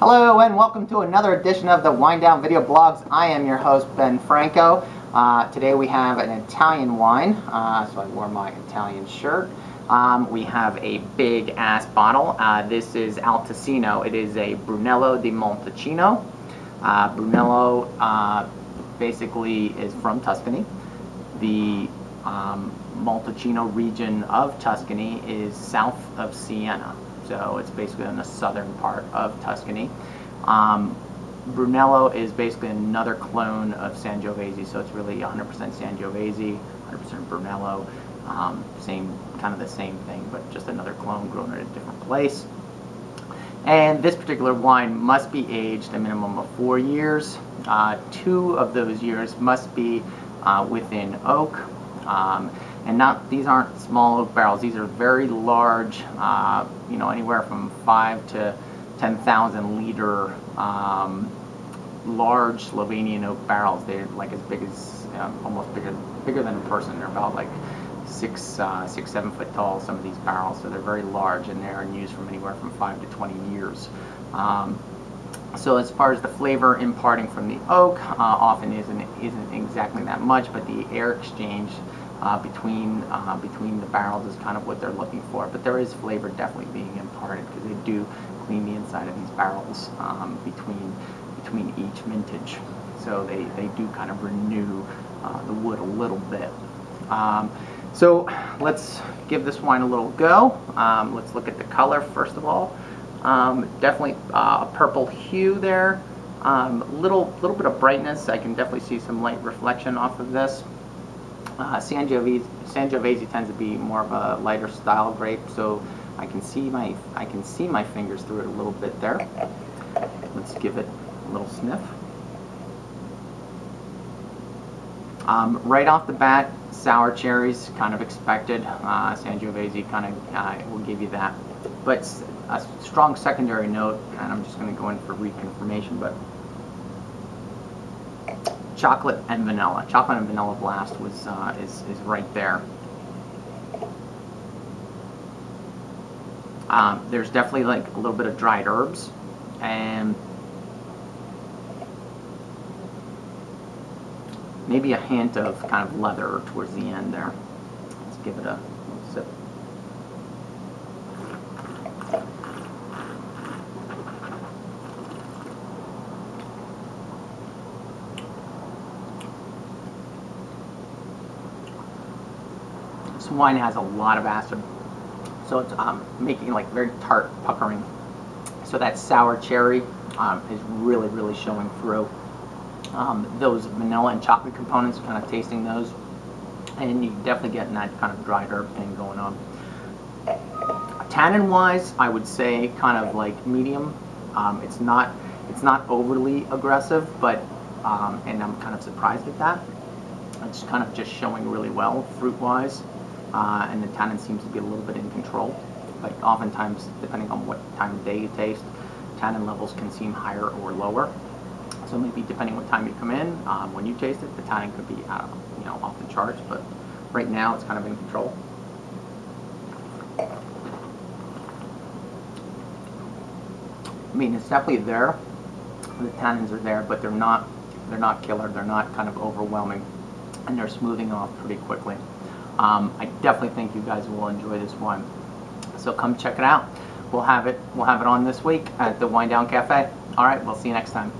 Hello and welcome to another edition of the Winedown video blogs. I am your host, Ben Franco. Today we have an Italian wine, so I wore my Italian shirt. We have a big ass bottle. This is Altesino. It is a Brunello di Montalcino. Brunello basically is from Tuscany. The Montalcino region of Tuscany is south of Siena. So it's basically in the southern part of Tuscany. Brunello is basically another clone of Sangiovese, so it's really 100% Sangiovese, 100% Brunello, kind of the same thing, but just another clone grown at a different place. And this particular wine must be aged a minimum of 4 years. 2 of those years must be within oak. And these aren't small oak barrels. These are very large, anywhere from 5 to 10,000 liter large Slovenian oak barrels. They're like as big as, almost bigger than a person. They're about like 6-7 foot tall, some of these barrels. So they're very large, and they're in use from anywhere from 5 to 20 years. So as far as the flavor imparting from the oak, often isn't exactly that much, but the air exchange between the barrels is kind of what they're looking for. But there is flavor definitely being imparted because they do clean the inside of these barrels between each vintage. So they do kind of renew the wood a little bit. So let's give this wine a little go. Let's look at the color first of all. Definitely a purple hue there. Little bit of brightness. I can definitely see some light reflection off of this. Sangiovese tends to be more of a lighter style grape, so I can see my fingers through it a little bit there. Let's give it a little sniff. Right off the bat, sour cherries, kind of expected. Sangiovese kind of will give you that, but a strong secondary note, and I'm just going to go in for reconfirmation, but chocolate and vanilla. Chocolate and vanilla blast is right there. There's definitely like a little bit of dried herbs, and maybe a hint of kind of leather towards the end there. Let's give it a sip. This wine has a lot of acid, so it's making like very tart, puckering. So that sour cherry is really showing through. Those vanilla and chocolate components, kind of tasting those, and you definitely getting that kind of dried herb thing going on. Tannin wise, I would say kind of like medium. It's not overly aggressive, but and I'm kind of surprised at that. It's kind of just showing really well fruit wise. And the tannin seems to be a little bit in control. But oftentimes, depending on what time of day you taste, tannin levels can seem higher or lower. So maybe depending what time you come in, when you taste it, the tannin could be off the charts. But right now, it's kind of in control. I mean, it's definitely there. The tannins are there, but they're not killer. They're not kind of overwhelming, and they're smoothing off pretty quickly. I definitely think you guys will enjoy this wine. So come check it out. We'll have it on this week at the Winedown Cafe. All right, we'll see you next time.